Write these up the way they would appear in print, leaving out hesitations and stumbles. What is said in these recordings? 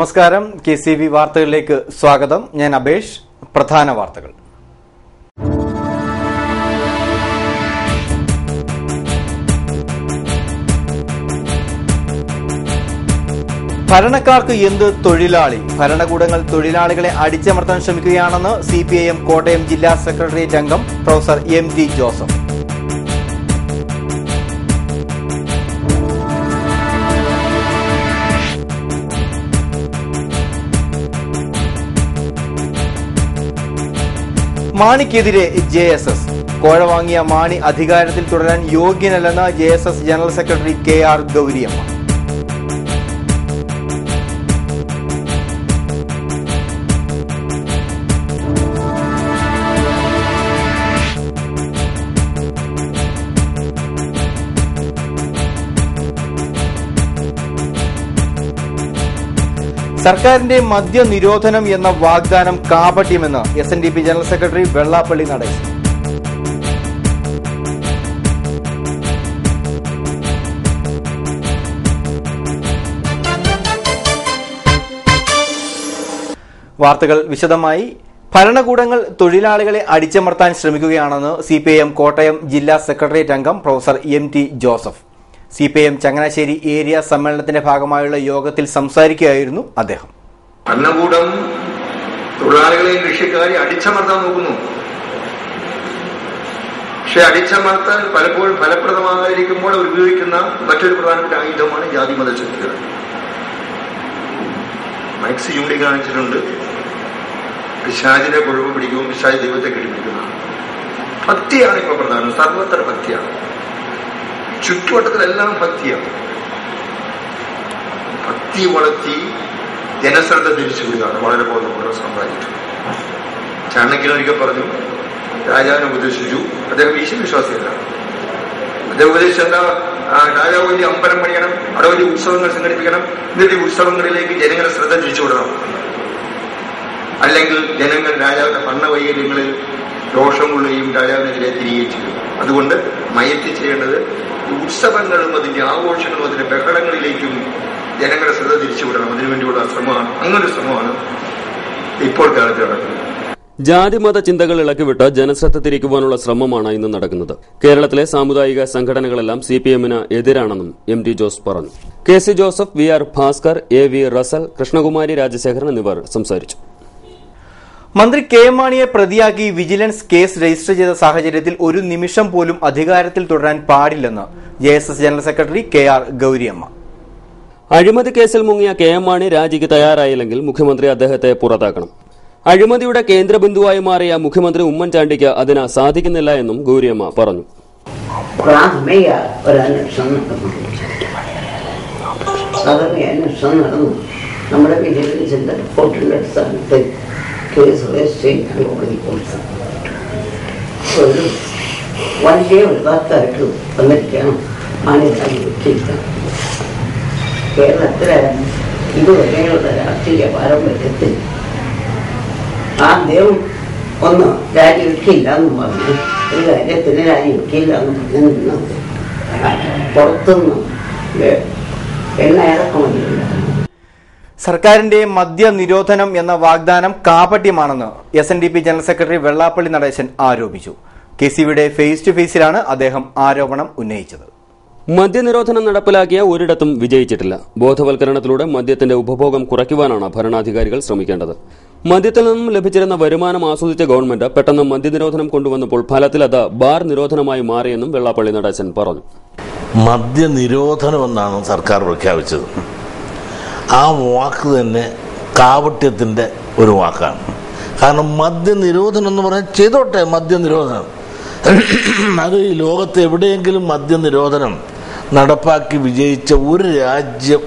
നമസ്കാരം. KCV വാർത്തകളിലേക്ക് സ്വാഗതം. ഞാൻ അബേഷ്. പ്രധാന വാർത്തകൾ. ഭരണക്കാർക്ക് എന്ത് തൊഴിലാളി? ഭരണകൂടങ്ങൾ തൊഴിലാളികളെ അടിച്ചമർത്താൻ ശ്രമിക്കുകയാണെന്ന് CPIM കോട്ടയം ജില്ലാ സെക്രട്ടേറിയറ്റ് അംഗം പ്രൊഫസർ MT ജോസഫ്. മാണിക്കെതിരെ JSS. കോഴ വാങ്ങിയ മാണി അധികാരത്തിൽ തുടരാൻ യോഗ്യനല്ലെന്ന് JSS general secretary KR Gowriamma. സർക്കാരിന്റെ മദ്യനിരോധനം എന്ന വാഗ്ദാനം കാപട്യമെന്ന് SNDP general secretary Vellappally Natesan. വാർത്തകൾ വിശദമായി. ഭരണകൂടങ്ങൾ തൊഴിലാളികളെ അടിച്ചമർത്താൻ ശ്രമിക്കുകയാണെന്ന് CPIM കോട്ടയം ജില്ലാ സെക്രട്ടേറിയറ്റ് അംഗം professor MT Joseph. CPIM Changanassery area സമ്മേളനത്തിന്റെ ഭാഗമായുള്ള യോഗത്തിൽ സംസാരിക്കുകയായിരുന്നു അദ്ദേഹം. ഭരണകൂടം തൊഴിലാളികളെയും കൃഷിക്കാരെ അടിച്ചമർത്താൻ നോക്കുന്നു. പക്ഷെ അടിച്ചമർത്താൻ പലപ്പോഴും ഫലപ്രദമായിരിക്കുമ്പോൾ അവർ ഉപയോഗിക്കുന്ന മറ്റൊരു പ്രധാനപ്പെട്ട ആയുധമാണ് ജാതിമത ശക്തികൾ. മൈക്സ് ചൂണ്ടിക്കാണിച്ചിട്ടുണ്ട്, പിശാചിനെ കൊഴുപ്പ് പിടിക്കും, പിശാച് ദൈവത്തെ കെട്ടിപ്പിടിക്കുന്നതാണ്. ഭക്തിയാണ് ഇപ്പോൾ പ്രധാനം. സർവത്ര ഭക്തിയാണ്. ചുറ്റുവട്ടത്തിലെല്ലാം ഭക്തിയാണ്. ഭക്തി വളർത്തി ജനശ്രദ്ധ തിരിച്ചുവിടുകയാണ് വളരെ ബോധപൂർവ്വം സമ്പാദിച്ചു. ചാണക്യനൊരിക്കൽ പറഞ്ഞു, രാജാവിനെ ഉപദേശിച്ചു. അദ്ദേഹം ഈശ്വരവിശ്വാസിയല്ല. അദ്ദേഹം ഉപദേശിച്ചെന്താ, രാജാവ് വലിയ അമ്പലം പണിയണം, അവിടെ വലിയ ഉത്സവങ്ങൾ സംഘടിപ്പിക്കണം, എന്നിട്ട് ഈ ഉത്സവങ്ങളിലേക്ക് ജനങ്ങളെ ശ്രദ്ധ തിരിച്ചുവിടണം. അല്ലെങ്കിൽ ജനങ്ങൾ രാജാവിന്റെ ഭരണവൈകല്യങ്ങളിൽ ദോഷം കൊള്ളുകയും രാജാവിനെതിരെ തിരികെയും ചെയ്യും. അതുകൊണ്ട് മയത്തി ചെയ്യേണ്ടത് ഉത്സവങ്ങളും അതിന്റെ ആഘോഷങ്ങളും അതിന്റെ ബഹളങ്ങളിലേക്കും ജനങ്ങളുടെ ശ്രദ്ധ തിരിച്ചുവിടണം. അതിനുവേണ്ടിയുള്ള ശ്രമമാണ്, അങ്ങനൊരു ശ്രമമാണ് ഇപ്പോൾ കാലത്ത് നടക്കുന്നത്. ജാതിമത ചിന്തകൾ ഇളക്കിവിട്ട് ജനശ്രദ്ധ തിരിക്കുവാനുള്ള ശ്രമമാണ് ഇന്ന് നടക്കുന്നത്. കേരളത്തിലെ സാമുദായിക സംഘടനകളെല്ലാം CPIM-ന് എതിരാണെന്നും MT ജോസ് പറഞ്ഞു. KC Joseph, VR Bhaskar, AV Russel, Krishnakumari Rajasekharan എന്നിവർ സംസാരിച്ചു. മന്ത്രി K മാണിയെ പ്രതിയാക്കി വിജിലൻസ് കേസ് രജിസ്റ്റർ ചെയ്ത സാഹചര്യത്തിൽ ഒരു നിമിഷം പോലും അധികാരത്തിൽ തുടരാൻ പാടില്ലെന്ന് JSS general secretary KR Gowriamma. അഴിമതി കേസിൽ മുങ്ങിയ K മാണി രാജിക്ക് തയ്യാറായില്ലെങ്കിൽ മുഖ്യമന്ത്രി അദ്ദേഹത്തെ പുറത്താക്കണം. അഴിമതിയുടെ കേന്ദ്രബിന്ദുവായി മാറിയ മുഖ്യമന്ത്രി ഉമ്മൻചാണ്ടിക്ക് അതിന് സാധിക്കുന്നില്ല എന്നും ഗൗരിയമ്മ പറഞ്ഞു. നമ്മുടെ വിജിലൻസിന്റെ റിപ്പോർട്ടിന്റെ അടിസ്ഥാനത്തിൽ കേസ് രജിസ്റ്റർ ചെയ്ത് ഒരു വലിയ വിവാദമായിട്ട് വന്നിരിക്കണം. മാനിതായി വെച്ചിരിക്കണം. കേരളത്തിലെ ഇതുവരെയുള്ള രാഷ്ട്രീയ പാരമ്പര്യത്തിൽ ആദ്യം ഒന്ന് രാജിവെക്കില്ല എന്ന് പറഞ്ഞു, ഒരു കാര്യത്തിന് രാജിവെക്കില്ല എന്ന് പറഞ്ഞു നിന്ന് പുറത്തുനിന്ന് എണ്ണയിറക്കുമതിയില്ല. സർക്കാരിന്റെ മദ്യനിരോധനം എന്ന വാഗ്ദാനം കാപട്യമാണെന്ന് SNDP general secretary Vellappally Natesan ആരോപിച്ചു. KCVയുടെ ഫേസ് ടു ഫേസിലാണ് അദ്ദേഹം ആരോപണം ഉന്നയിച്ചത്. മദ്യനിരോധനം നടപ്പിലാക്കിയ ഒരിടത്തും വിജയിച്ചിട്ടില്ല. ബോധവൽക്കരണത്തിലൂടെ മദ്യത്തിന്റെ ഉപഭോഗം കുറയ്ക്കുവാനാണ് ഭരണാധികാരികൾ ശ്രമിക്കേണ്ടത്. മദ്യത്തിൽ നിന്നും ലഭിച്ചിരുന്ന വരുമാനം ആസ്വദിച്ച ഗവൺമെന്റ് പെട്ടെന്ന് മദ്യനിരോധനം കൊണ്ടുവന്നപ്പോൾ ഫലത്തിൽ അത് ബാർ നിരോധനമായി മാറിയെന്നും വെള്ളാപ്പള്ളി നടേശൻ പറഞ്ഞു. മദ്യനിരോധനമെന്നാണ് സർക്കാർ പ്രഖ്യാപിച്ചത്. ആ വാക്ക് തന്നെ കാപട്യത്തിന്റെ ഒരു വാക്കാണ്. കാരണം മദ്യനിരോധനം എന്ന് പറഞ്ഞാൽ ചെയ്തോട്ടെ, മദ്യനിരോധനം അത് ഈ ലോകത്ത് എവിടെയെങ്കിലും മദ്യനിരോധനം നടപ്പാക്കി വിജയിച്ച ഒരു രാജ്യം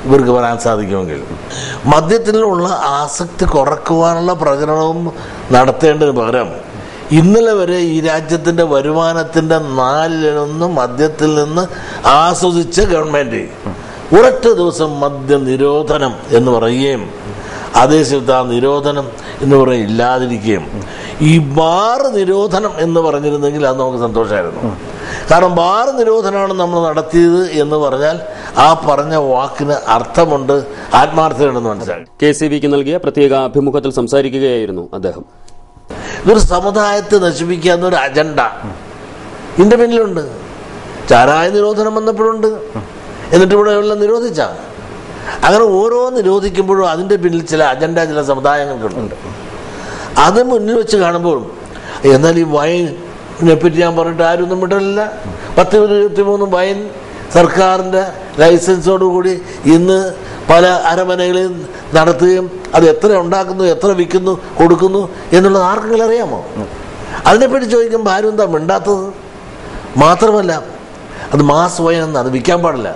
ഇവർക്ക് പറയാൻ സാധിക്കുമെങ്കിൽ മദ്യത്തിലുള്ള ആസക്തി കുറക്കുവാനുള്ള പ്രചരണവും നടത്തേണ്ടതിന് പകരം ഇന്നലെ വരെ ഈ രാജ്യത്തിന്റെ വരുമാനത്തിന്റെ 4/1 മദ്യത്തിൽ നിന്ന് ആസ്വദിച്ച ഗവൺമെന്റ് ഒരൊറ്റ ദിവസം മദ്യനിരോധനം എന്ന് പറയുകയും അതേസമയത്ത് ആ നിരോധനം എന്ന് പറയുക ഇല്ലാതിരിക്കുകയും ഈ ബാർ നിരോധനം എന്ന് പറഞ്ഞിരുന്നെങ്കിൽ അത് നമുക്ക് സന്തോഷമായിരുന്നു. കാരണം ബാർ നിരോധനമാണ് നമ്മൾ നടത്തിയത് എന്ന് പറഞ്ഞാൽ ആ പറഞ്ഞ വാക്കിന് അർത്ഥമുണ്ട്, ആത്മാർത്ഥതയുണ്ടെന്ന് മനസ്സിലാക്കി. KCBക്ക് നൽകിയ പ്രത്യേക അഭിമുഖത്തിൽ സംസാരിക്കുകയായിരുന്നു അദ്ദേഹം. ഇതൊരു സമുദായത്തെ നശിപ്പിക്കാവുന്ന ഒരു അജണ്ട ഇതിന്റെ പിന്നിലുണ്ട്. ചാരായ നിരോധനം വന്നപ്പോഴുണ്ട്, എന്നിട്ട് ഇവിടെ എല്ലാം നിരോധിച്ച. അങ്ങനെ ഓരോ നിരോധിക്കുമ്പോഴും അതിന്റെ പിന്നിൽ ചില അജണ്ട ചില സമുദായങ്ങൾക്കുണ്ട്. അത് മുന്നിൽ വെച്ച് കാണുമ്പോൾ എന്നാൽ ഈ വൈനെ പറ്റി ഞാൻ പറഞ്ഞിട്ട് ആരും ഒന്നും വിടലില്ല. 10-23 വൈൻ സർക്കാരിൻ്റെ ലൈസൻസോടുകൂടി ഇന്ന് പല അരമനകളിൽ നടത്തുകയും അത് എത്ര ഉണ്ടാക്കുന്നു, എത്ര വിൽക്കുന്നു, കൊടുക്കുന്നു എന്നുള്ളത് ആർക്കെങ്കിലും അറിയാമോ? അതിനെപ്പറ്റി ചോദിക്കുമ്പോൾ ആരും എന്താ മിണ്ടാത്തത്? മാത്രമല്ല അത് മാസ് വൈൻ എന്ന്, അത് വിൽക്കാൻ പാടില്ല,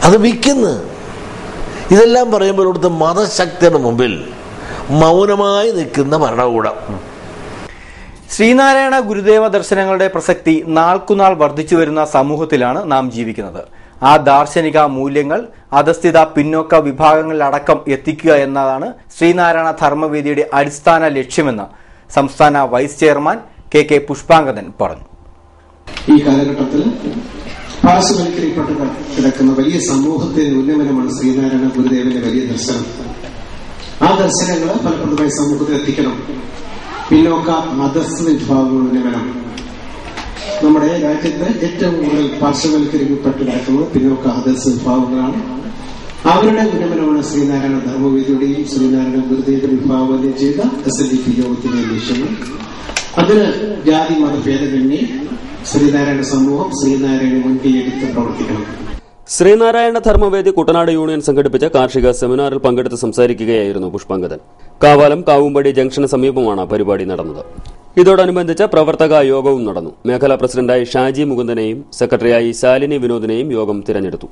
അത് വിൽക്കുന്നു. ഇതെല്ലാം പറയുമ്പോൾ ഇവിടുത്തെ മതശക്തിയുടെ മുമ്പിൽ മൗനമായി നിൽക്കുന്ന ഭരണകൂടം. ശ്രീനാരായണ ഗുരുദേവ ദർശനങ്ങളുടെ പ്രസക്തി നാൾക്കുനാൾ വർദ്ധിച്ചു വരുന്ന സമൂഹത്തിലാണ് നാം ജീവിക്കുന്നത്. ആ ദാർശനിക മൂല്യങ്ങൾ അധസ്ഥിത പിന്നോക്ക വിഭാഗങ്ങളിലടക്കം എത്തിക്കുക എന്നതാണ് ശ്രീനാരായണ ധർമ്മവേദിയുടെ അടിസ്ഥാന ലക്ഷ്യമെന്ന് സംസ്ഥാന വൈസ് ചെയർമാൻ KK പുഷ്പാങ്കദൻ പറഞ്ഞു. ഈ കാലഘട്ടത്തിൽ പാർശ്വവൽക്കരിക്കപ്പെട്ട് കിടക്കുന്ന വലിയ സമൂഹത്തിന്റെ ഉന്നമനമാണ് ശ്രീനാരായണ ഗുരുദേവന്റെ വലിയ ദർശനം. ആ ദർശനങ്ങൾ ഫലപ്രദമായി സമൂഹത്തിൽ എത്തിക്കണം. പിന്നോക്ക അധസ്ഥിത വിഭാഗങ്ങളുടെ ഉന്നമനം. നമ്മുടെ രാജ്യത്ത് ഏറ്റവും കൂടുതൽ പാർശ്വവൽക്കരിക്കപ്പെട്ട് കിടക്കുന്നത് പിന്നോക്ക അധസ്ഥിത വിഭാഗങ്ങളാണ്. അവരുടെ ഉന്നമനമാണ് ശ്രീനാരായണ ധർമ്മവേദിയുടെയും ശ്രീനാരായണ ഗുരുദേവ വിഭാവനം ചെയ്ത SNDP യോഗത്തിന്റെ ലക്ഷ്യങ്ങൾ. അതിന് ജാതി മത ഭേദമന്യേ ശ്രീനാരായണ സമൂഹം ശ്രീനാരായണ മുൻകൈയെടുത്ത് പ്രവർത്തിക്കണം. ശ്രീനാരായണ ധർമ്മവേദി കുട്ടനാട് യൂണിയൻ സംഘടിപ്പിച്ച കാർഷിക സെമിനാറിൽ പങ്കെടുത്ത് സംസാരിക്കുകയായിരുന്നു പുഷ്പാങ്കദൻ. കാവാലം കാവുമ്പടി ജംഗ്ഷന് സമീപമാണ് പരിപാടി നടന്നത്. ഇതോടനുബന്ധിച്ച് പ്രവർത്തക യോഗവും നടന്നു. മേഖലാ പ്രസിഡന്റായി ഷാജി മുകുന്ദനെയും സെക്രട്ടറിയായി ശാലിനി വിനോദിനെയും യോഗം തിരഞ്ഞെടുത്തു.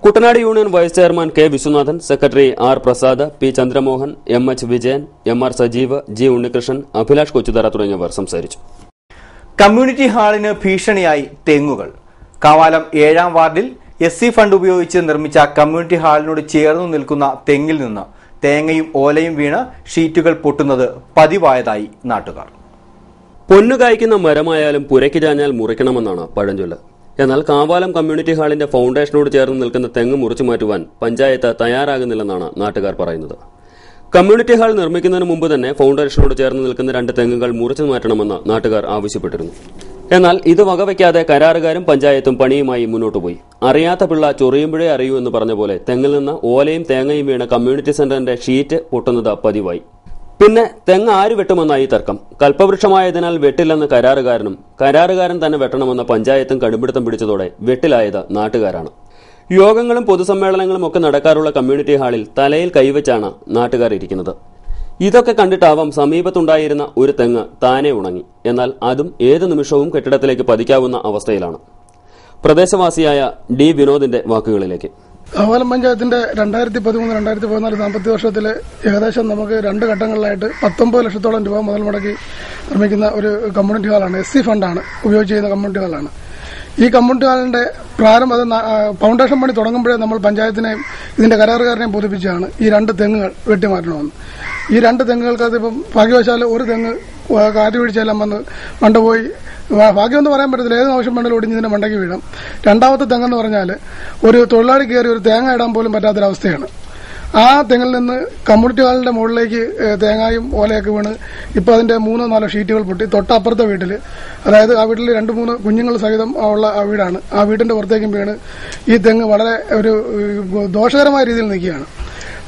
Kuttanad union vice chairman K Viswanathan, secretary R Prasad, P Chandramohan, MH Vijayan, MR Sajeev, G Unnikrishnan, Abhilash Kochuthara തുടങ്ങിയവർ സംസാരിച്ചു. കമ്മ്യൂണിറ്റി ഹാളിന് ഭീഷണിയായി തെങ്ങുകൾ. കാവാലം 7ാം വാർഡിൽ SC ഫണ്ട് ഉപയോഗിച്ച് നിർമ്മിച്ച കമ്മ്യൂണിറ്റി ഹാളിനോട് ചേർന്നു നിൽക്കുന്ന തെങ്ങിൽ നിന്ന് തേങ്ങയും ഓലയും വീണ് ഷീറ്റുകൾ പൊട്ടുന്നത് പതിവായതായി നാട്ടുകാർ. പൊന്നു കായ്ക്കുന്ന മരമായാലും പുരയ്ക്ക് ചാഞ്ഞാൽ മുറിക്കണമെന്നാണ് പഴഞ്ചൊല്ല്. എന്നാൽ കാവാലം കമ്മ്യൂണിറ്റി ഹാളിന്റെ ഫൗണ്ടേഷനോട് ചേർന്ന് നിൽക്കുന്ന തെങ്ങ് മുറിച്ചു മാറ്റുവാൻ പഞ്ചായത്ത് തയ്യാറാകുന്നില്ലെന്നാണ് നാട്ടുകാർ പറയുന്നത്. കമ്മ്യൂണിറ്റി ഹാൾ നിർമ്മിക്കുന്നതിന് മുമ്പ് തന്നെ ഫൗണ്ടേഷനോട് ചേർന്ന് നിൽക്കുന്ന 2 തെങ്ങുകൾ മുറിച്ചു മാറ്റണമെന്ന് നാട്ടുകാർ ആവശ്യപ്പെട്ടിരുന്നു. എന്നാൽ ഇത് വകവയ്ക്കാതെ കരാറുകാരും പഞ്ചായത്തും പണിയുമായി മുന്നോട്ടു പോയി. അറിയാത്ത പിള്ള ചൊറിയുമ്പോഴേ അറിയൂ എന്ന് പറഞ്ഞ പോലെ തെങ്ങിൽ നിന്ന് ഓലയും തേങ്ങയും വീണ് കമ്മ്യൂണിറ്റി സെന്ററിന്റെ ഷീറ്റ് പൊട്ടുന്നത് പതിവായി. പിന്നെ തെങ്ങ് ആര് വെട്ടുമെന്നായി തർക്കം. കൽപ്പവൃക്ഷമായതിനാൽ വെട്ടില്ലെന്ന് കരാറുകാരൻ തന്നെ വെട്ടണമെന്ന പഞ്ചായത്തും കടുംപിടുത്തം പിടിച്ചതോടെ വെട്ടിലായത് നാട്ടുകാരാണ്. യോഗങ്ങളും പൊതുസമ്മേളനങ്ങളും ഒക്കെ നടക്കാറുള്ള കമ്മ്യൂണിറ്റി ഹാളിൽ തലയിൽ കൈവച്ചാണ് നാട്ടുകാർ ഇരിക്കുന്നത്. ഇതൊക്കെ കണ്ടിട്ടാവാം സമീപത്തുണ്ടായിരുന്ന ഒരു തെങ്ങ് താനെ ഉണങ്ങി. എന്നാൽ അതും ഏത് നിമിഷവും കെട്ടിടത്തിലേക്ക് പതിക്കാവുന്ന അവസ്ഥയിലാണ്. പ്രദേശവാസിയായ D വിനോദിന്റെ വാക്കുകളിലേക്ക്. കാവാലം പഞ്ചായത്തിന്റെ 2013-2014 സാമ്പത്തിക വർഷത്തിൽ ഏകദേശം നമുക്ക് 2 ഘട്ടങ്ങളിലായിട്ട് 19 ലക്ഷത്തോളം രൂപ മുതൽ മുടക്കി നിർമ്മിക്കുന്ന ഒരു കമ്മ്യൂണിറ്റി ഹാളാണ്. SC ഫണ്ടാണ് ഉപയോഗിച്ച് ചെയ്യുന്ന കമ്മ്യൂണിറ്റി ഹാളാണ്. ഈ കമ്മ്യൂണിറ്റി ഹാളിന്റെ പ്രാരംഭം ഫൗണ്ടേഷൻ പണി തുടങ്ങുമ്പോഴേ നമ്മൾ പഞ്ചായത്തിനെയും ഇതിന്റെ കരാറുകാരനെയും ബോധിപ്പിച്ചാണ് ഈ 2 തെങ്ങുകൾ വെട്ടിമാറ്റണമെന്ന്. ഈ 2 തെങ്ങുകൾക്ക് ഇപ്പം ഭാഗ്യവശാൽ ഒരു തെങ്ങ് കാറ്റ് വീഴ്ചയെല്ലാം വന്ന് മണ്ടുപോയി. ഭാഗ്യമെന്ന് പറയാൻ പറ്റത്തില്ല, ഏത് ആവശ്യം വേണമെങ്കിലും ഒടിഞ്ഞതിന്റെ മണ്ടയ്ക്ക് വീഴും. രണ്ടാമത്തെ തെങ്ങെന്ന് പറഞ്ഞാൽ ഒരു തൊഴിലാളി കയറി ഒരു തേങ്ങ ഇടാൻ പോലും പറ്റാത്തൊരവസ്ഥയാണ്. ആ തെങ്ങിൽ നിന്ന് കമ്മ്യൂണിറ്റി ഹാളിന്റെ മുകളിലേക്ക് തേങ്ങയും ഓലയൊക്കെ വീണ് ഇപ്പൊ അതിന്റെ 3-4 ഷീറ്റുകൾ പൊട്ടി. തൊട്ടപ്പുറത്തെ വീട്ടിൽ, അതായത് ആ വീട്ടിൽ 2-3 കുഞ്ഞുങ്ങൾ സഹിതം ഉള്ള ആ വീടാണ്, ആ വീടിന്റെ പുറത്തേക്കും വീണ് ഈ തെങ്ങ് വളരെ ഒരു ദോഷകരമായ രീതിയിൽ നിൽക്കുകയാണ്.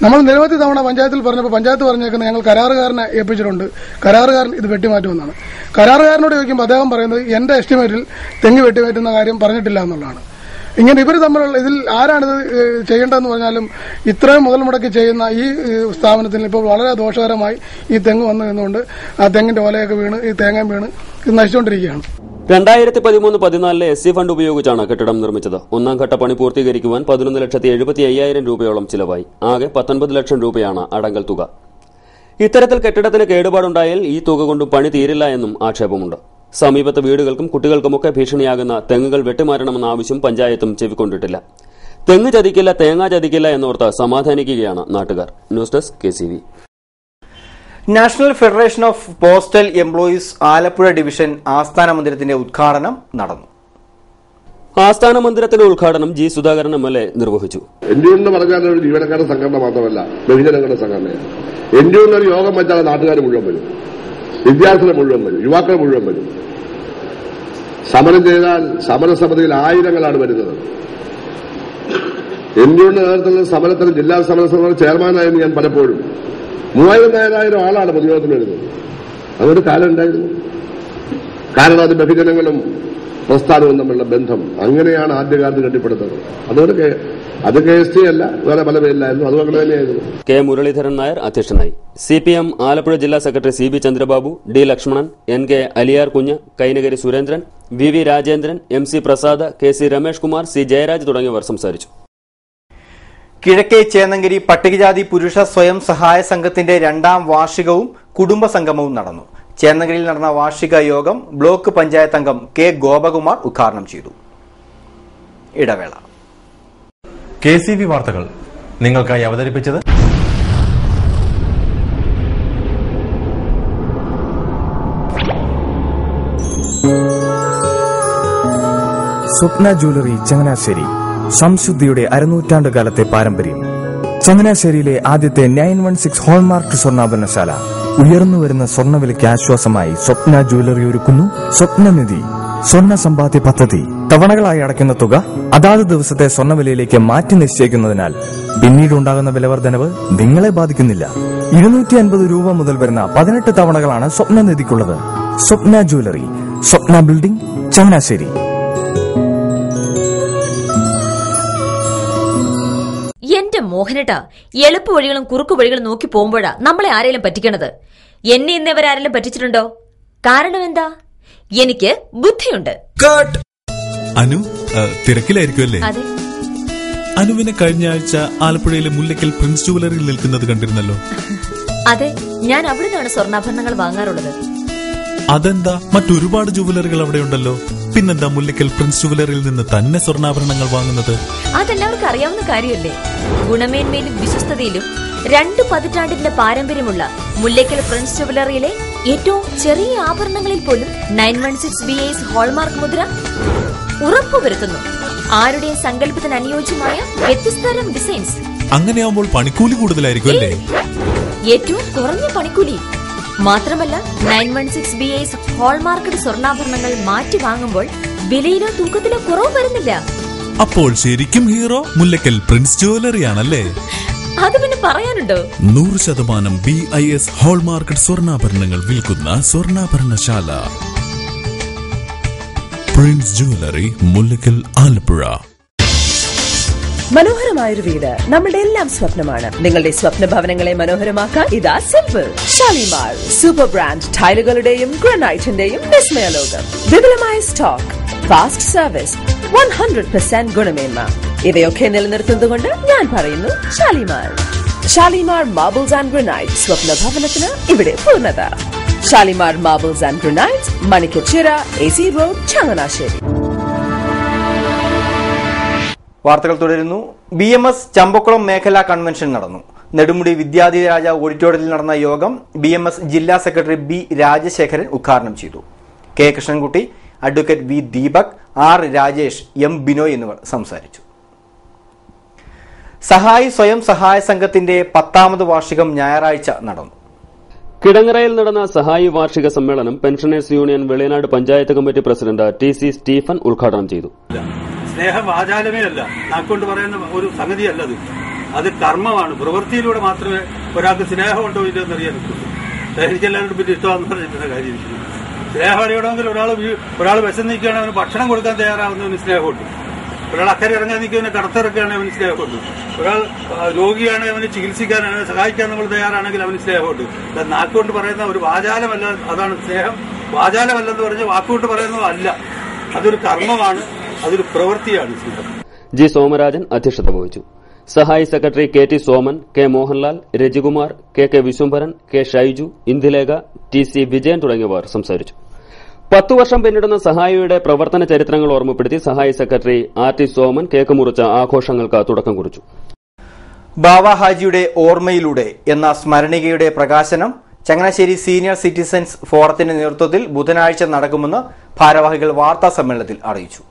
നമ്മൾ നിരവധി തവണ പഞ്ചായത്തിൽ പറഞ്ഞപ്പോൾ പഞ്ചായത്ത് പറഞ്ഞേക്കുന്നത് ഞങ്ങൾ കരാറുകാരനെ ഏൽപ്പിച്ചിട്ടുണ്ട്, കരാറുകാരൻ ഇത് വെട്ടിമാറ്റുമെന്നാണ്. കരാറുകാരനോട് ചോദിക്കുമ്പോൾ അദ്ദേഹം പറയുന്നത് എന്റെ എസ്റ്റിമേറ്റിൽ തെങ്ങ് വെട്ടിമാറ്റുന്ന കാര്യം പറഞ്ഞിട്ടില്ല എന്നുള്ളതാണ്. ഇങ്ങനെ ഇവർ തമ്മിലുള്ള ഇതിൽ ആരാണിത് ചെയ്യേണ്ടതെന്ന് പറഞ്ഞാലും ഇത്രയും മുതൽ മുടക്കി ചെയ്യുന്ന ഈ സ്ഥാപനത്തിൽ ഇപ്പോൾ വളരെ ദോഷകരമായി ഈ തെങ്ങ് വന്നു നിന്നുകൊണ്ട് ആ തെങ്ങിന്റെ ഓലയൊക്കെ വീണ് ഈ തേങ്ങയും വീണ് ഇത് നശിച്ചുകൊണ്ടിരിക്കുകയാണ്. 2013-14 SC ഫണ്ട് ഉപയോഗിച്ചാണ് കെട്ടിടം നിർമ്മിച്ചത്. 1ാം ഘട്ട പണി പൂർത്തീകരിക്കുവാൻ 11,75,000 രൂപയോളം ചിലവായി. ആകെ 19 ലക്ഷം രൂപയാണ് അടങ്കൽ തുക. ഇത്തരത്തിൽ കെട്ടിടത്തിന് കേടുപാടുണ്ടായാൽ ഈ തുക കൊണ്ടും പണി തീരില്ല എന്നും ആക്ഷേപമുണ്ട്. സമീപത്തെ വീടുകൾക്കും കുട്ടികൾക്കുമൊക്കെ ഭീഷണിയാകുന്ന തെങ്ങുകൾ വെട്ടിമാറ്റണമെന്ന ആവശ്യം പഞ്ചായത്തും ചെവിക്കൊണ്ടിട്ടില്ല. തെങ്ങ് ചതിക്കില്ല, തേങ്ങ ചതിക്കില്ല എന്നോർത്ത് സമാധാനിക്കുകയാണ് നാട്ടുകാർ. News desk KCV. National federation of postal employees Alappuzha division ആസ്ഥാന മന്ദിരത്തിന്റെ ഉദ്ഘാടനം നടന്നു. ആസ്ഥാന മന്ദിരത്തിന്റെ ഉദ്ഘാടനം ജി സുധാകരൻ MLA നിർവഹിച്ചു. NGO എന്ന് പറഞ്ഞാൽ ഒരു ജീവനക്കാരുടെ സംഘടന മാത്രമല്ല, ബഹുജനങ്ങളുടെ സംഘടനയാണ്. NGO എന്നൊരു യോഗം വെച്ചാൽ നാട്ടുകാർ മുഴുവൻ വരും, വിദ്യാർത്ഥികൾ മുഴുവൻ വരും, യുവാക്കൾ മുഴുവൻ വരും. സമരം ചെയ്താൽ സമരസമിതിയിൽ ആയിരങ്ങളാണ് വരുന്നത്. NGOയുടെ നേതൃത്വത്തിൽ സമരത്തിന് ജില്ലാ സമരസമിതി ചെയർമാനായിരുന്നു ഞാൻ പലപ്പോഴും. 3000-4000 ആളാണ് പൊതുയോഗത്തിന് വരുന്നത്. അതൊരു കാലം ഉണ്ടായിരുന്നു. കാരണം അത് ബഹുജനങ്ങളും പ്രസ്ഥാനവും തമ്മിലുള്ള ബന്ധം അങ്ങനെയാണ് ആദ്യകാലത്ത് കെട്ടിപ്പടുത്തത്. അത് KST അല്ല, വേറെ പല പേരിലായിരുന്നു. അതുകൊണ്ട് തന്നെയായിരുന്നു. K. മുരളീധരൻ നായർ അധ്യക്ഷനായി. CPM ആലപ്പുഴ ജില്ലാ secretary CB Chandrababu, D. Lakshmanan, NK Aliyar കുഞ്ഞ്, Kainakari Surendran, VV Rajendran, MC Prasad, KC Ramesh Kumar, C. Jayaraj തുടങ്ങിയവർ സംസാരിച്ചു. കിഴക്കേ ചേന്നങ്കരി പട്ടികജാതി പുരുഷ സ്വയം സഹായ സംഘത്തിന്റെ 2ാം വാർഷികവും കുടുംബ സംഗമവും നടന്നു. ചേന്നങ്കരിയിൽ നടന്ന വാർഷിക യോഗം ബ്ലോക്ക് പഞ്ചായത്ത് അംഗം K. ഗോപകുമാർ ഉദ്ഘാടനം ചെയ്തു. ഇടവേള. KCV വാർത്തകൾ നിങ്ങൾക്കായി അവതരിപ്പിച്ചത് സ്വപ്ന ജ്വല്ലറി ചങ്ങനാശ്ശേരി. സംശുദ്ധിയുടെ അരനൂറ്റാണ്ട് കാലത്തെ പാരമ്പര്യം. ചങ്ങനാശ്ശേരിയിലെ ആദ്യത്തെ 916 ഹോൾമാർക്ക് സ്വർണ്ണാഭരണശാല. ഉയർന്നുവരുന്ന സ്വർണ്ണവിലയ്ക്ക് ആശ്വാസമായി സ്വപ്ന ജ്വല്ലറി ഒരുക്കുന്നു സ്വപ്നനിധി സ്വർണ്ണ സമ്പാദ്യ പദ്ധതി. തവണകളായി അടയ്ക്കുന്ന തുക അതാത് ദിവസത്തെ സ്വർണ്ണവിലയിലേക്ക് മാറ്റി നിശ്ചയിക്കുന്നതിനാൽ പിന്നീടുണ്ടാകുന്ന വിലവർദ്ധനവ് നിങ്ങളെ ബാധിക്കുന്നില്ല. 250 രൂപ മുതൽ വരുന്ന 18 തവണകളാണ് സ്വപ്നനിധിക്കുള്ളത്. സ്വപ്ന ജ്വല്ലറി, സ്വപ്ന ബിൽഡിംഗ്, ചങ്ങനാശ്ശേരി. എന്റെ മോഹനേട്ടാ, എളുപ്പ വഴികളും കുറുക്കു വഴികളും നോക്കി പോകുമ്പോഴാ നമ്മളെ ആരെങ്കിലും പറ്റിക്കണത്. എന്നെ ഇന്നവരാരെങ്കിലും പറ്റിച്ചിട്ടുണ്ടോ? കാരണം എന്താ? എനിക്ക് ബുദ്ധിയുണ്ട്. അനു തിരക്കിലായിരിക്കുമല്ലേ? അതെ. അനുവിനെ കഴിഞ്ഞ ആഴ്ച ആലപ്പുഴയിലെ മുല്ലയ്ക്കൽ പ്രിൻസ് ജുവലറിയിൽ നിൽക്കുന്നത് കണ്ടിരുന്നല്ലോ. അതെ, ഞാൻ അവിടെ നിന്നാണ് സ്വർണ്ണാഭരണങ്ങൾ വാങ്ങാറുള്ളത്. അതെന്താ, മറ്റൊരുപാട് ജുവലറികൾ അവിടെ ഉണ്ടല്ലോ, പിന്നെന്താ മുല്ലയ്ക്കൽ പ്രിൻസ് ജുവലറിയിൽ നിന്ന് തന്നെ സ്വർണ്ണാഭരണങ്ങൾ വാങ്ങുന്നത്? അതെല്ലാവർക്കും അറിയാവുന്ന കാര്യമല്ലേ. ഗുണമേന്മയിലും വിശ്വസ്തതയിലും 2 പതിറ്റാണ്ടിന്റെ പാരമ്പര്യമുള്ള മുല്ലയ്ക്കൽ പ്രിൻസ് ജുവലറിയിലെ ഏറ്റവും ചെറിയ ആഭരണങ്ങളിൽ പോലും 916 BAS ഹോൾമാർക്ക് മുദ്ര ഉറപ്പുവരുത്തുന്നു. ആരുടെയും സങ്കല്പത്തിന് അനുയോജ്യമായ വ്യത്യസ്തതരം ഡിസൈൻസ്. അങ്ങനെയാവുമ്പോൾ പണിക്കൂലി കൂടുതലായിരിക്കും അല്ലേ? ഏറ്റവും കുറഞ്ഞ പണിക്കൂലി മാത്രമല്ല, 916 BAS ഹോൾമാർക്കഡ് സ്വർണ്ണാഭരണങ്ങൾ മാറ്റി വാങ്ങുമ്പോൾ വിലയിലോ തൂക്കത്തിലോ കുറവ് വരുന്നില്ല. അപ്പോൾ ശരിക്കും ഹീറോ മുല്ലയ്ക്കൽ പ്രിൻസ് ജുവലറിയാണല്ലേ? അത് പിന്നെ പറയാനുണ്ടോ? 100% BIS ഹോൾമാർക്കഡ് സ്വർണ്ണാഭരണങ്ങൾ വിൽക്കുന്ന സ്വർണ്ണാഭരണശാല പ്രിൻസ് ജുവലറി, മുല്ലയ്ക്കൽ, ആലപ്പുഴ. മനോഹരമായൊരു വീട് നമ്മുടെ എല്ലാം സ്വപ്നമാണ്. നിങ്ങളുടെ സ്വപ്ന ഭവനങ്ങളെ മനോഹരമാക്കാൻ ഇതാ സിമ്പിൾ. ഷാലിമാർ സൂപ്പർ ബ്രാൻഡ് ടൈലുകളുടെയും ഗ്രാനൈറ്റിന്റെയും വിസ്മയലോകം. വിപുലമായ സ്റ്റോക്ക്, ഫാസ്റ്റ് സർവീസ്, 100% ഗുണമേന്മ. ഇവയൊക്കെ നിലനിർത്തുന്നതുകൊണ്ട് ഞാൻ പറയുന്നു Shalimar. Shalimar marbles and granite. സ്വപ്ന ഭവനത്തിന് ഇവിടെ പൂർണ്ണത. Shalimar marbles and granite, Manikkachira, AC road, Changanassery. വാർത്തകൾ തുടരുന്നു. BMS ചമ്പക്കുളം മേഖലാ കൺവെൻഷൻ നടന്നു. നെടുമുടി വിദ്യാധിരാജ ഓഡിറ്റോറിയത്തിൽ നടന്ന യോഗം BMS ജില്ലാ സെക്രട്ടറി B. രാജശേഖരൻ ഉദ്ഘാടനം ചെയ്തു. K. Krishnankutty, advocate V. Deepak, R. Rajesh, M. Binoy എന്നിവർ സംസാരിച്ചു. സഹായി സ്വയം സഹായ സംഘത്തിന്റെ 10ാമത് വാർഷികം ഞായറാഴ്ച നടന്നു. കിടങ്ങറയിൽ നടന്ന സഹായി വാർഷിക സമ്മേളനം pensioners union Veliyanad panchayat committee president TC Stephen ഉദ്ഘാടനം ചെയ്തു. സ്നേഹം വാചാലമേ അല്ല, നാക്കൊണ്ട് പറയുന്ന ഒരു സംഗതിയല്ല. അത് കർമ്മമാണ്. പ്രവൃത്തിയിലൂടെ മാത്രമേ ഒരാൾക്ക് സ്നേഹമുണ്ടോ ഇല്ലോ എന്നറിയാൻ പറ്റുള്ളൂ. എനിക്കെല്ലാവരും പിന്നെ ഇഷ്ടമാണെന്ന് പറഞ്ഞിട്ടുള്ള കാര്യം. സ്നേഹം അറിയണമെങ്കിൽ ഒരാൾ വിശന്നിരിക്കുകയാണെങ്കിൽ അവന് ഭക്ഷണം കൊടുക്കാൻ തയ്യാറാവുന്നവന് സ്നേഹമുണ്ട്. ഒരാൾ അക്കരെ ഇറങ്ങാൻ നിൽക്കുന്നവന് കടത്തിറക്കുകയാണെങ്കിൽ അവന് സ്നേഹമുണ്ട്. ഒരാൾ രോഗിയാണെങ്കിൽ അവന് ചികിത്സിക്കാൻ അവനെ സഹായിക്കാൻ നമ്മൾ തയ്യാറാണെങ്കിൽ അവന് സ്നേഹമുണ്ട്. നാക്കുകൊണ്ട് പറയുന്ന ഒരു വാചാലമല്ല, അതാണ് സ്നേഹം. വാചാലമല്ലെന്ന് പറഞ്ഞ് വാക്കുകൊണ്ട് പറയുന്നതല്ല, അതൊരു കർമ്മമാണ്, അതൊരു പ്രവൃത്തിയാണ് സ്നേഹം. ജി സോമരാജൻ അധ്യക്ഷത വഹിച്ചു. സഹായി secretary KT Soman, K. Mohanlal, Rajikumar, KK Viswambharan, K. Shaiju, Indulekha, TC Vijayan തുടങ്ങിയവർ സംസാരിച്ചു. 10 വർഷം പിന്നിടുന്ന സഹായിയുടെ പ്രവർത്തന ചരിത്രങ്ങൾ ഓർമ്മപ്പെടുത്തി സഹായി സെക്രട്ടറി RT സോമൻ കേക്ക് മുറിച്ച ആഘോഷങ്ങൾക്ക് തുടക്കം കുറിച്ചു. ബാവ ഹാജിയുടെ ഓർമ്മയിലൂടെ എന്ന സ്മരണികയുടെ പ്രകാശനം ചങ്ങനാശ്ശേരി സീനിയർ സിറ്റിസൺസ് ഫോറത്തിന്റെ നേതൃത്വത്തിൽ ബുധനാഴ്ച നടക്കുമെന്ന് ഭാരവാഹികൾ വാർത്താ സമ്മേളനത്തിൽ അറിയിച്ചു.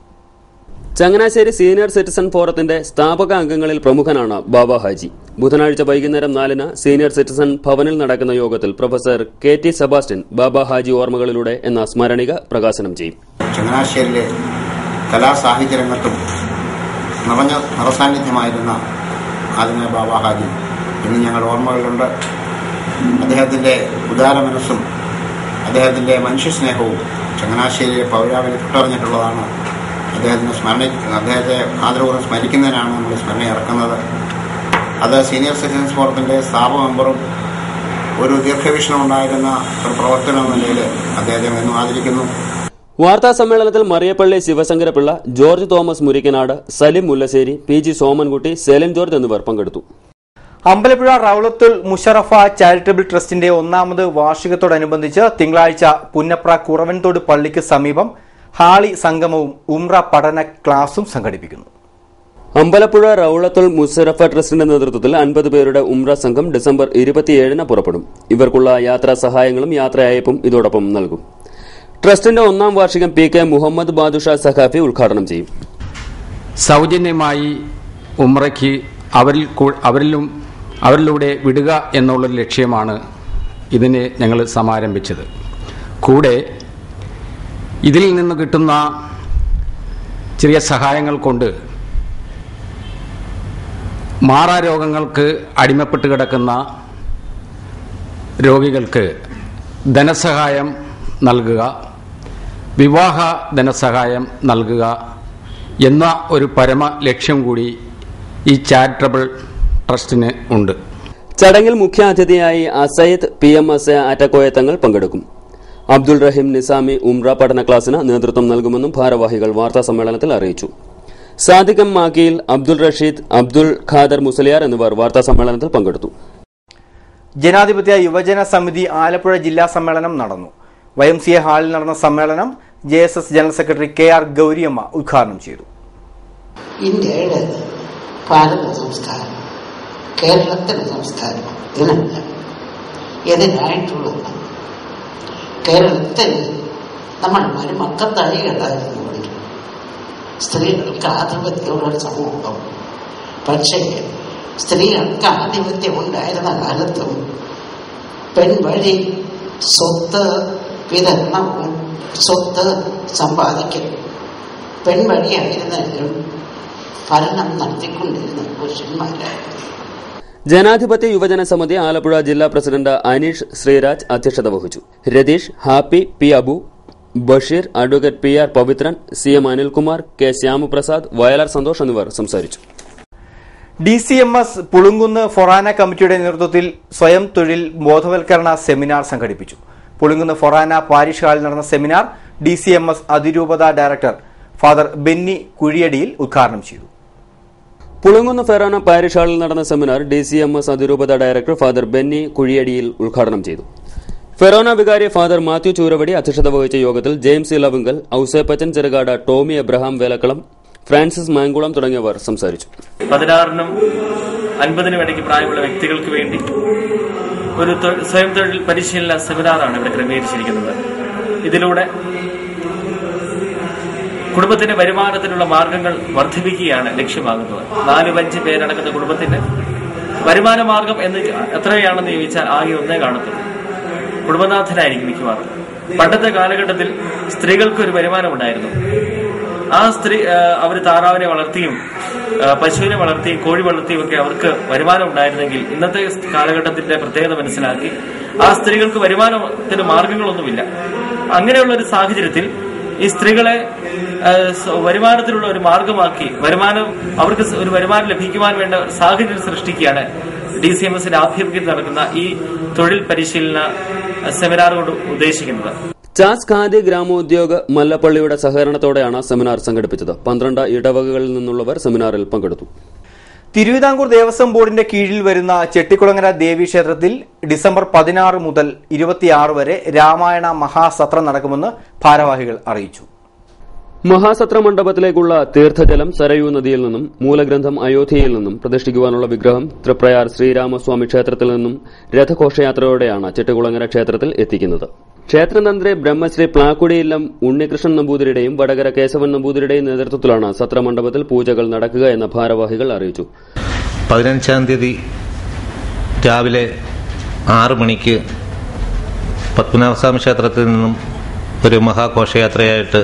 ചങ്ങനാശ്ശേരി സീനിയർ സിറ്റിസൺ ഫോറത്തിന്റെ സ്ഥാപക അംഗങ്ങളിൽ പ്രമുഖനാണ് ബാബ ഹാജി. ബുധനാഴ്ച വൈകുന്നേരം 4-ന് സീനിയർ സിറ്റിസൺ ഭവനിൽ നടക്കുന്ന യോഗത്തിൽ പ്രൊഫസർ KT സെബാസ്റ്റ്യൻ ബാബ ഹാജി ഓർമ്മകളിലൂടെ എന്ന സ്മരണിക പ്രകാശനം ചെയ്യും. ചങ്ങനാശ്ശേരിയിലെ കലാസാഹിത്യ രംഗത്തും നിറഞ്ഞ നിറസാന്നിധ്യമായിരുന്ന ആദ്യമേ ബാബ ഹാജി ഇന്ന് ഞങ്ങൾ ഓർമ്മകളിലുണ്ട്. അദ്ദേഹത്തിന്റെ ഉദാര മനസ്സും അദ്ദേഹത്തിന്റെ മനുഷ്യസ്നേഹവും ചങ്ങനാശ്ശേരിയെ പൗരാവലി തൊട്ടറിഞ്ഞിട്ടുള്ളതാണ്. അദ്ദേഹത്തെ ആദരപൂർവ്വം സ്മരിക്കുന്നതിനാണ് നമ്മൾ സ്മരണ ഇറക്കുന്നത്. അത് സീനിയർ സിറ്റിസൺസ് ഫോറത്തിന്റെ സ്ഥാപക മെമ്പറും ഒരു ദീർഘവീക്ഷണം ഉണ്ടായിരുന്ന ഒരു പ്രവർത്തനം എന്ന നിലയിൽ അദ്ദേഹത്തെ എന്നും ആദരിക്കുന്നു. വാർത്താ സമ്മേളനത്തിൽ മറിയപ്പള്ളി ശിവശങ്കരപിള്ള, ജോർജ് തോമസ് മുരിക്കനാട്, സലിം മുല്ലശ്ശേരി, PG സോമൻകുട്ടി, സെലിൻ ജോർജ് എന്നിവർ പങ്കെടുത്തു. അമ്പലപ്പുഴ റൌളത്തുൽ മുഷറഫ ചാരിറ്റബിൾ ട്രസ്റ്റിന്റെ 1ാമത് വാർഷികത്തോടനുബന്ധിച്ച് തിങ്കളാഴ്ച പുന്നപ്ര കുറവൻതോട് പള്ളിക്ക് സമീപം ഹാളി സംഗമവും ഉംറ പഠന ക്ലാസും സംഘടിപ്പിക്കുന്നു. അമ്പലപ്പുഴ റൌളത്തുൽ മുഷറഫ ട്രസ്റ്റിന്റെ നേതൃത്വത്തിൽ 50 പേരുടെ ഉംറ സംഘം ഡിസംബർ 27-ന് പുറപ്പെടും. ഇവർക്കുള്ള യാത്രാ സഹായങ്ങളും യാത്രയയപ്പും ഇതോടൊപ്പം നൽകും. ട്രസ്റ്റിന്റെ 1ാം വാർഷികം PK മുഹമ്മദ് ബാദുഷാ സഖാഫി ഉദ്ഘാടനം ചെയ്യും. സൗജന്യമായി ഉംറയ്ക്ക് അവരിലൂടെ വിടുക എന്നുള്ളൊരു ലക്ഷ്യമാണ് ഇതിനെ ഞങ്ങൾ സമാരംഭിച്ചത്. കൂടെ ഇതിൽ നിന്ന് കിട്ടുന്ന ചെറിയ സഹായങ്ങൾ കൊണ്ട് മാറാരോഗങ്ങൾക്ക് അടിമപ്പെട്ട് കിടക്കുന്ന രോഗികൾക്ക് ധനസഹായം നൽകുക, വിവാഹ ധനസഹായം നൽകുക എന്ന ഒരു പരമ ലക്ഷ്യം കൂടി ഈ ചാരിറ്റബിൾ ട്രസ്റ്റിന് ഉണ്ട്. ചടങ്ങിൽ മുഖ്യാതിഥിയായി അസയ്യദ് PMS ആറ്റക്കോയ തങ്ങൾ പങ്കെടുക്കും. അബ്ദുൾ റഹീം നിസാമി ഉംറ പഠന ക്ലാസിന് നേതൃത്വം നൽകുമെന്നും ഭാരവാഹികൾ വാർത്താ സമ്മേളനത്തിൽ അറിയിച്ചു. സാദിഖ് M മാക്കിയിൽ, അബ്ദുൾ റഷീദ്, അബ്ദുൾ ഖാദർ മുസലിയാർ എന്നിവർ വാർത്താ സമ്മേളനത്തിൽ പങ്കെടുത്തു. ജനാധിപത്യ യുവജന സമിതി ആലപ്പുഴ ജില്ലാ സമ്മേളനം നടന്നു. YMCA ഹാളിൽ നടന്ന സമ്മേളനം JSS general secretary KR Gowriamma ഉദ്ഘാടനം ചെയ്തു. ഇന്ത്യയുടെ ഭാരത സംസ്കാരം, കേരളത്തിലെ സംസ്കാരം ഇതിനല്ല എതിരായിട്ടുള്ളത്. കേരളത്തിൽ നമ്മൾ മരുമക്കത്തായികളായിരുന്നു പഠിക്കും. സ്ത്രീകൾക്ക് ആധിപത്യമുള്ള സമൂഹം. പക്ഷേ സ്ത്രീകൾക്ക് ആധിപത്യം ഉണ്ടായിരുന്ന കാലത്തും പെൺവഴി സ്വത്ത് വിതരണവും സ്വത്ത് സമ്പാദിക്കലും പെൺവഴിയായിരുന്നെങ്കിലും ഭരണം നടത്തിക്കൊണ്ടിരുന്ന പുരുഷന്മാരായിരുന്നു. ജനാധിപത്യ യുവജന സമിതി ആലപ്പുഴ ജില്ലാ പ്രസിഡന്റ് അനീഷ് ശ്രീരാജ് അധ്യക്ഷത വഹിച്ചു. Ratheesh, Happy, P Abu, Basheer, advocate PR Pavithran, CM Anilkumar, K Shyamaprasad, Vayalar Santhosh എന്നിവർ സംസാരിച്ചു. DCMS പുളുങ്കുന്ന് ഫൊറാന കമ്മിറ്റിയുടെ നേതൃത്വത്തിൽ സ്വയം തൊഴിൽ ബോധവൽക്കരണ സെമിനാർ സംഘടിപ്പിച്ചു. പുളുങ്കുന്ന് ഫൊറാന പാരിഷ് ഹാളിൽ നടന്ന സെമിനാർ DCMS അതിരൂപത ഡയറക്ടർ ഫാദർ ബെന്നി കുഴിയടിയിൽ ഉദ്ഘാടനം ചെയ്തു. പുളുങ്കുന്ന് ഫൊറാന പാരിഷ് ഹാളിൽ നടന്ന സെമിനാർ DCMS അതിരൂപത ഡയറക്ടർ ഫാദർ ബെന്നി കുഴിയടിയിൽ ഉദ്ഘാടനം ചെയ്തു. ഫെറോന വികാരി ഫാദർ മാത്യു ചൂരവടി അധ്യക്ഷത വഹിച്ച യോഗത്തിൽ ജെയിംസ് ലവിങ്കൽ, ഔസേപ്പച്ചൻ ചെറുകാട്, ടോമി എബ്രഹാം വേലക്കളം, ഫ്രാൻസിസ് മാങ്കുളം തുടങ്ങിയവർ സംസാരിച്ചു. 16-നും 50-നും ഇടയ്ക്ക് പ്രായമുള്ള വ്യക്തികൾക്ക് വേണ്ടി ഒരു സ്വയം തൊഴിൽ പരിശീലന സെമിനാറാണ് ഇവിടെ ക്രമീകരിച്ചിരിക്കുന്നത്. ഇതിലൂടെ കുടുംബത്തിന്റെ വരുമാനത്തിനുള്ള മാർഗങ്ങൾ വർദ്ധിപ്പിക്കുകയാണ് ലക്ഷ്യമാകുന്നത്. 4-5 പേരടങ്ങുന്ന കുടുംബത്തിന്റെ വരുമാന മാർഗം എന്ന് എത്രയാണെന്ന് ചോദിച്ചാൽ ആകെ ഒന്നേ കാണത്തുള്ളൂ. കുടുംബനാഥനായിരിക്കും മിക്കവാറും. പണ്ടത്തെ കാലഘട്ടത്തിൽ സ്ത്രീകൾക്ക് ഒരു വരുമാനം ഉണ്ടായിരുന്നു. ആ അവർ താറാവിനെ വളർത്തിയും പശുവിനെ വളർത്തിയും കോഴി വളർത്തിയും ഒക്കെ അവർക്ക് വരുമാനം ഉണ്ടായിരുന്നെങ്കിൽ ഇന്നത്തെ കാലഘട്ടത്തിന്റെ പ്രത്യേകത മനസ്സിലാക്കി ആ സ്ത്രീകൾക്ക് വരുമാനത്തിന് മാർഗങ്ങളൊന്നുമില്ല. അങ്ങനെയുള്ള ഒരു സാഹചര്യത്തിൽ ഈ സ്ത്രീകളെ വരുമാനത്തിനുള്ള ഒരു മാർഗമാക്കി അവർക്ക് ഒരു വരുമാനം ലഭിക്കുവാൻ വേണ്ട സാഹചര്യം സൃഷ്ടിക്കുകയാണ് DCMSന്റെ ആഭിമുഖ്യത്തിൽ നടക്കുന്ന ഈ തൊഴിൽ പരിശീലന സെമിനാർ കൊണ്ട് ഉദ്ദേശിക്കുന്നത്. ചാസ് ഖാദി ഗ്രാമോദ്യോഗ മല്ലപ്പള്ളിയുടെ സഹകരണത്തോടെയാണ് സെമിനാർ സംഘടിപ്പിച്ചത്. 12 ഇടവകകളിൽ നിന്നുള്ളവർ സെമിനാറിൽ പങ്കെടുത്തു. തിരുവിതാംകൂർ ദേവസ്വം ബോർഡിന്റെ കീഴിൽ വരുന്ന ചെട്ടിക്കുളങ്ങര ദേവീക്ഷേത്രത്തിൽ ഡിസംബർ 16 മുതൽ 26 വരെ രാമായണ മഹാസത്രം നടക്കുമെന്ന് ഭാരവാഹികൾ അറിയിച്ചു. മഹാസത്ര മണ്ഡപത്തിലേക്കുള്ള തീർത്ഥജലം സരയൂ നദിയിൽ നിന്നും, മൂലഗ്രന്ഥം അയോധ്യയിൽ നിന്നും, പ്രതിഷ്ഠിക്കുവാനുള്ള വിഗ്രഹം തൃപ്രയാർ ശ്രീരാമസ്വാമി ക്ഷേത്രത്തിൽ നിന്നും രഥഘോഷയാത്രയോടെയാണ് ചെട്ടിക്കുളങ്ങര ക്ഷേത്രത്തിൽ എത്തിക്കുന്നത്. ക്ഷേത്രതന്ത്രി ബ്രഹ്മശ്രീ പ്ലാക്കുടിയില്ലം ഉണ്ണികൃഷ്ണൻ നമ്പൂതിരിയുടെയും വടകര കേശവൻ നമ്പൂതിരിയുടെയും നേതൃത്വത്തിലാണ് സത്രമണ്ഡപത്തിൽ പൂജകൾ നടക്കുക എന്ന് ഭാരവാഹികൾ അറിയിച്ചു. 15-ാം തീയതി രാവിലെ 6 മണിക്ക് പത്മനാഭസ്വാമി ക്ഷേത്രത്തിൽ നിന്നും ഒരു മഹാഘോഷയാത്രയായിട്ട്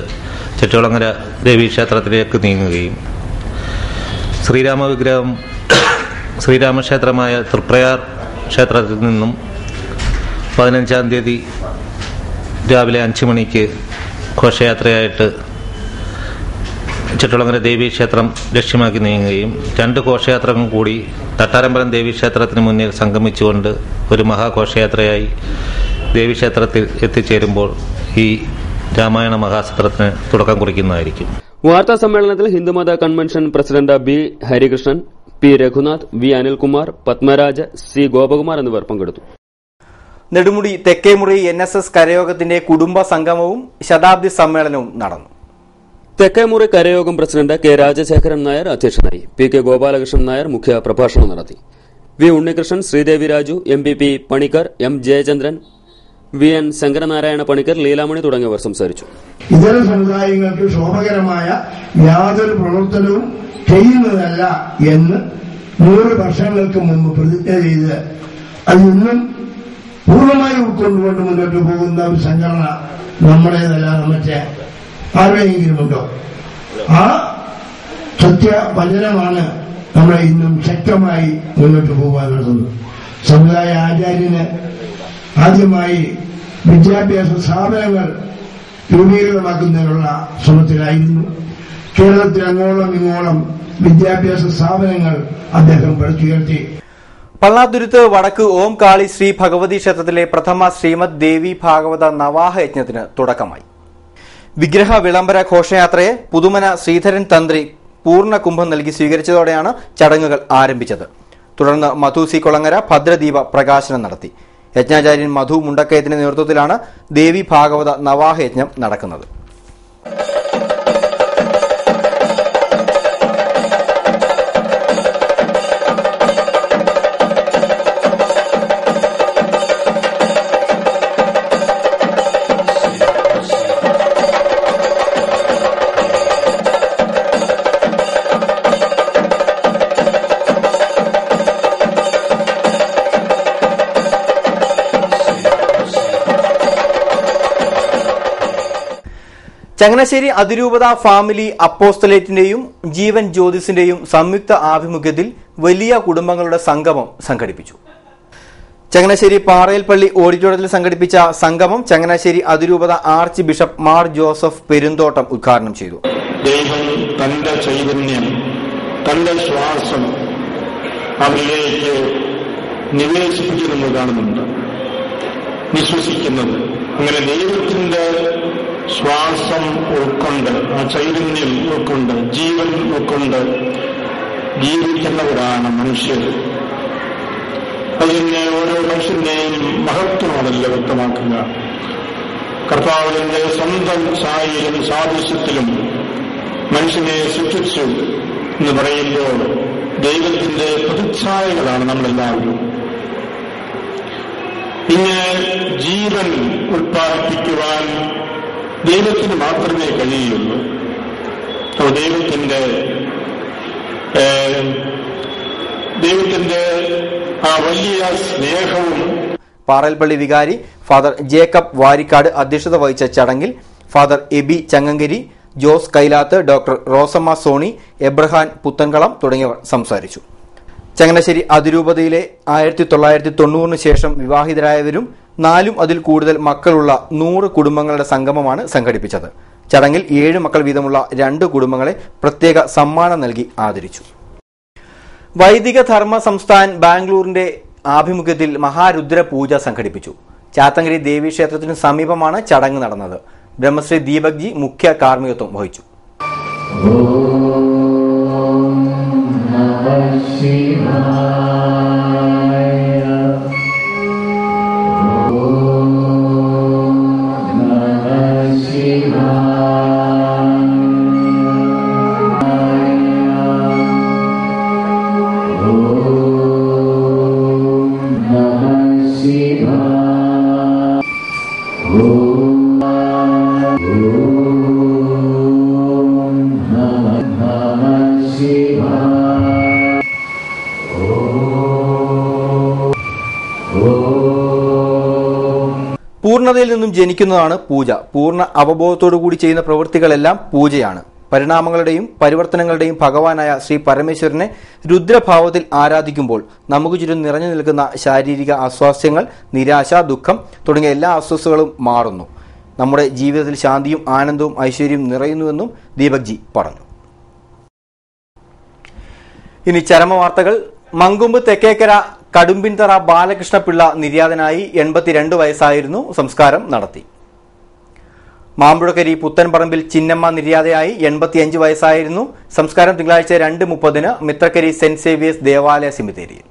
ചെട്ടികുളങ്ങര ദേവീക്ഷേത്രത്തിലേക്ക് നീങ്ങുകയും ശ്രീരാമവിഗ്രഹം ശ്രീരാമക്ഷേത്രമായ തൃപ്രയാർ ക്ഷേത്രത്തിൽ നിന്നും 15-ാം തീയതി രാവിലെ 5 മണിക്ക് ഘോഷയാത്രയായിട്ട് ചെട്ടികുളങ്ങര ദേവീക്ഷേത്രം ലക്ഷ്യമാക്കി നീങ്ങുകയും 2 ഘോഷയാത്രകളും കൂടി തട്ടാരമ്പലം ദേവീക്ഷേത്രത്തിന് മുന്നിൽ സംഗമിച്ചുകൊണ്ട് ഒരു മഹാഘോഷയാത്രയായി ദേവീക്ഷേത്രത്തിൽ എത്തിച്ചേരുമ്പോൾ ഈ രാമായണ മഹാസത്രത്തിന് തുടക്കം കുറിക്കുന്നതായിരിക്കും. വാർത്താ സമ്മേളനത്തിൽ ഹിന്ദുമത convention president B Harikrishnan, P Raghunath, V Anilkumar, Padmaraj, C Gopakumar എന്നിവർ പങ്കെടുത്തു. നെടുമുടി തെക്കേമുറി NSS കരയോഗത്തിന്റെ കുടുംബ സംഗമവും ശതാബ്ദി സമ്മേളനവും നടന്നു. തെക്കേമുറി കരയോഗം പ്രസിഡന്റ് കെ രാജശേഖരൻ നായർ അധ്യക്ഷനായി. പി കെ ഗോപാലകൃഷ്ണൻ നായർ മുഖ്യ പ്രഭാഷണം നടത്തി. V Unnikrishnan, Sreedevi Raju, MPP Panicker, M Jayachandran, VN Sankaranarayana Panicker, Leelamani തുടങ്ങിയവർ സംസാരിച്ചു. ഇതര സമുദായങ്ങൾക്ക് ശോഭകരമായ യാതൊരു പ്രവർത്തനവും ചെയ്യുന്നതല്ല എന്ന് 100 വർഷങ്ങൾക്ക് മുമ്പ് പ്രതിജ്ഞ ചെയ്ത് അത് ഇന്നും പൂർണ്ണമായി ഉൾക്കൊണ്ടുകൊണ്ട് മുന്നോട്ട് പോകുന്ന ഒരു സംഘടന നമ്മുടേതല്ലാതെ മറ്റേ ആരുടെയെങ്കിലും ഉണ്ടോ? ആ സത്യവചനമാണ് നമ്മളെ ഇന്നും ശക്തമായി മുന്നോട്ട് പോകാനുള്ളത്. സമുദായ ആചാര്യന് ആദ്യമായി വിദ്യാഭ്യാസ സ്ഥാപനങ്ങൾ രൂപീകൃതമാക്കുന്നതിനുള്ള ശ്രമത്തിലായിരുന്നു. കേരളത്തിൽ അങ്ങോളം ഇങ്ങോളം വിദ്യാഭ്യാസ സ്ഥാപനങ്ങൾ അദ്ദേഹം പടുത്തുയർത്തി. പള്ളാതുരുത്ത് വടക്ക് ഓം കാളി ശ്രീ ഭഗവതി ക്ഷേത്രത്തിലെ പ്രഥമ ശ്രീമദ് ദേവി ഭാഗവത നവാഹ യജ്ഞത്തിന് തുടക്കമായി. വിഗ്രഹ വിളംബര ഘോഷയാത്രയെ പുതുമന ശ്രീധരൻ തന്ത്രി പൂർണ്ണ കുംഭം നൽകി സ്വീകരിച്ചതോടെയാണ് ചടങ്ങുകൾ ആരംഭിച്ചത്. തുടർന്ന് മധു സി കൊളങ്ങര ഭദ്രദീപ പ്രകാശനം നടത്തി. യജ്ഞാചാര്യൻ മധു മുണ്ടക്കയത്തിന്റെ നേതൃത്വത്തിലാണ് ദേവി ഭാഗവത നവാഹ യജ്ഞം നടക്കുന്നത്. ചങ്ങനാശ്ശേരി അതിരൂപത ഫാമിലി അപ്പോസ്തലേറ്റിന്റെയും ജീവൻ ജ്യോതിസിന്റെയും സംയുക്ത ആഭിമുഖ്യത്തിൽ വലിയ കുടുംബങ്ങളുടെ സംഗമം സംഘടിപ്പിച്ചു. ചങ്ങനാശ്ശേരി പാറയിൽപ്പള്ളി ഓഡിറ്റോറിയത്തിൽ സംഘടിപ്പിച്ച സംഗമം ചങ്ങനാശ്ശേരി അതിരൂപത arch bishop Mar Joseph Perumthottam ഉദ്ഘാടനം ചെയ്തു. ദൈവം തന്റെ ചൈതന്യം, തന്റെ ശ്വാസം അവരിലേക്ക് നിവേശിപ്പിക്കുന്നത് കാണുന്നുണ്ട്, വിശ്വസിക്കുന്നത്. അങ്ങനെ ദൈവത്തിന്റെ ശ്വാസം ഉൾക്കൊണ്ട്, ആ ചൈതന്യം ഉൾക്കൊണ്ട്, ജീവൻ ഉൾക്കൊണ്ട് ജീവിക്കുന്നവരാണ് മനുഷ്യർ. അതിനെ ഓരോ മനുഷ്യന്റെയും മഹത്വമാണല്ലോ വ്യക്തമാക്കുക. കർത്താവിന്റെ സ്വന്തം ഛായയിലും സാദൃശ്യത്തിലും മനുഷ്യനെ സൃഷ്ടിച്ചു എന്ന് പറയുമ്പോൾ ദൈവത്തിന്റെ പ്രതിച്ഛായകളാണ് നമ്മളെല്ലാവരും. ഇങ്ങനെ ജീവൻ ഉത്പാദിപ്പിക്കുവാൻ ദൈവത്തിന് മാത്രമേ കഴിയുള്ളൂ. അപ്പോൾ ദൈവത്തിന്റെ ആ വലിയ സ്നേഹവും. പാറൽപ്പള്ളി വികാരി ഫാദർ ജേക്കബ് വാരിക്കാട് അധ്യക്ഷത വഹിച്ച ചടങ്ങിൽ father Aby Changankari, Jose Kailath, doctor Rosamma Sony, Abraham Puthenkalam തുടങ്ങിയവർ സംസാരിച്ചു. ചങ്ങനാശ്ശേരി അതിരൂപതയിലെ 1990 ശേഷം വിവാഹിതരായവരും 4 അതിൽ കൂടുതൽ മക്കളുള്ള 100 കുടുംബങ്ങളുടെ സംഗമമാണ് സംഘടിപ്പിച്ചത്. ചടങ്ങിൽ 7 മക്കൾ വീതമുള്ള 2 കുടുംബങ്ങളെ പ്രത്യേക സമ്മാനം നൽകി ആദരിച്ചു. വൈദിക ധർമ്മ സംസ്ഥാൻ ബാംഗ്ലൂരിന്റെ ആഭിമുഖ്യത്തിൽ മഹാരുദ്ര പൂജ സംഘടിപ്പിച്ചു. ചാത്തങ്കരി ദേവീക്ഷേത്രത്തിനു സമീപമാണ് ചടങ്ങ് നടന്നത്. ബ്രഹ്മശ്രീ ദീപക് ജി മുഖ്യ കാർമ്മികത്വം വഹിച്ചു. പൂർണ്ണതയിൽ നിന്നും ജനിക്കുന്നതാണ് പൂജ. പൂർണ്ണ അവബോധത്തോടു കൂടി ചെയ്യുന്ന പ്രവൃത്തികളെല്ലാം പൂജയാണ്. പരിണാമങ്ങളുടെയും പരിവർത്തനങ്ങളുടെയും ഭഗവാനായ ശ്രീ പരമേശ്വരനെ രുദ്രഭാവത്തിൽ ആരാധിക്കുമ്പോൾ നമുക്ക് ചുറ്റും നിറഞ്ഞു നിൽക്കുന്ന ശാരീരിക അസ്വാസ്ഥ്യങ്ങൾ, നിരാശ, ദുഃഖം തുടങ്ങിയ എല്ലാ അസ്വസ്ഥതകളും മാറുന്നു. നമ്മുടെ ജീവിതത്തിൽ ശാന്തിയും ആനന്ദവും ഐശ്വര്യവും നിറയുന്നുവെന്നും ദീപക് ജി പറഞ്ഞു. ഇനി ചരമവാർത്തകൾ. മങ്കൊമ്പ് തെക്കേക്കര കടുമ്പിൻതറ ബാലകൃഷ്ണപിള്ള നിര്യാതനായി. 82 വയസ്സായിരുന്നു. സംസ്കാരം നടത്തി. മാമ്പുഴക്കരി പുത്തൻപറമ്പിൽ ചിന്നമ്മ നിര്യാതയായി. 85 വയസ്സായിരുന്നു. സംസ്കാരം തിങ്കളാഴ്ച 2:30 മിത്രക്കരി സെന്റ് സേവിയേഴ്സ് ദേവാലയ സെമിത്തേരിയിൽ.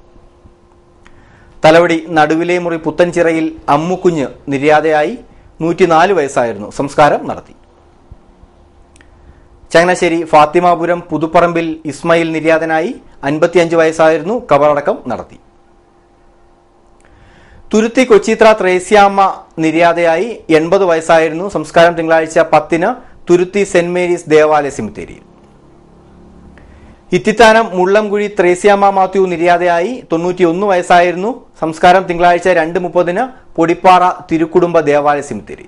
തലവടി നടുവിലെ മുറി പുത്തൻചിറയിൽ അമ്മുക്കുഞ്ഞ് നിര്യാതയായി. 104 വയസ്സായിരുന്നു. സംസ്കാരം നടത്തി. ചങ്ങനാശ്ശേരി ഫാത്തിമാപുരം പുതുപ്പറമ്പിൽ ഇസ്മയിൽ നിര്യാതനായി. 55 വയസ്സായിരുന്നു. കബറടക്കം നടത്തി. തുരുത്തി കൊച്ചിത്ര ത്രേസ്യാമ്മ നിര്യാതയായി. 80 വയസ്സായിരുന്നു. സംസ്കാരം തിങ്കളാഴ്ച 10 തുരുത്തി സെന്റ് മേരീസ് ദേവാലയ സെമിത്തേരിയിൽ. ഇത്തിത്താനം മുള്ളംകുഴി ത്രേസ്യാമ്മ മാത്യു നിര്യാതയായി. 91 വയസ്സായിരുന്നു. സംസ്കാരം തിങ്കളാഴ്ച 2:30 പൊടിപ്പാറ തിരുക്കുടുംബ ദേവാലയ സെമിത്തേരി.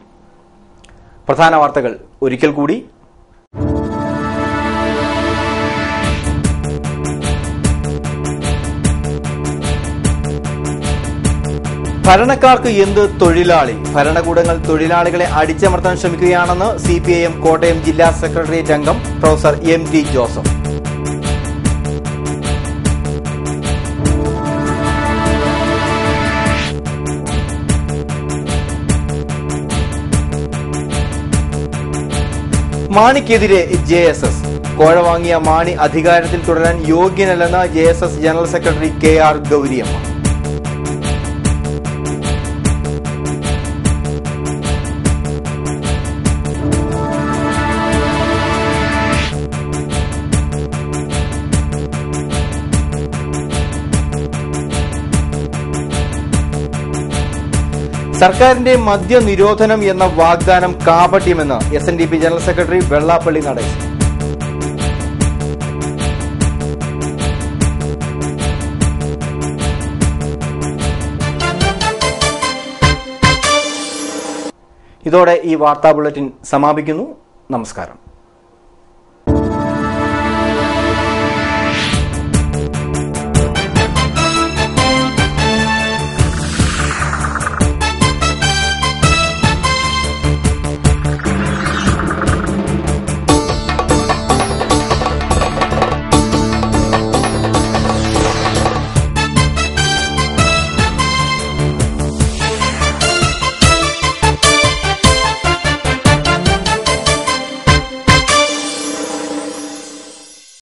പ്രധാന വാർത്തകൾ ഒരിക്കൽ കൂടി. ഭരണക്കാർക്ക് എന്ത് തൊഴിലാളി? ഭരണകൂടങ്ങൾ തൊഴിലാളികളെ അടിച്ചമർത്താൻ ശ്രമിക്കുകയാണെന്ന് CPIM കോട്ടയം ജില്ലാ സെക്രട്ടേറിയറ്റ് അംഗം പ്രൊഫസർ MT ജോസഫ്. മാണിക്കെതിരെ JSS. കോഴ വാങ്ങിയ മാണി അധികാരത്തിൽ തുടരാൻ യോഗ്യനല്ലെന്ന് JSS general secretary KR Gowriamma. സർക്കാരിന്റെ മദ്യനിരോധനം എന്ന വാഗ്ദാനം കാപട്യമെന്ന് SNDP general secretary Vellappally Natesan. ഇതോടെ ഈ വാർത്താ ബുള്ളറ്റിൻ സമാപിക്കുന്നു. നമസ്കാരം.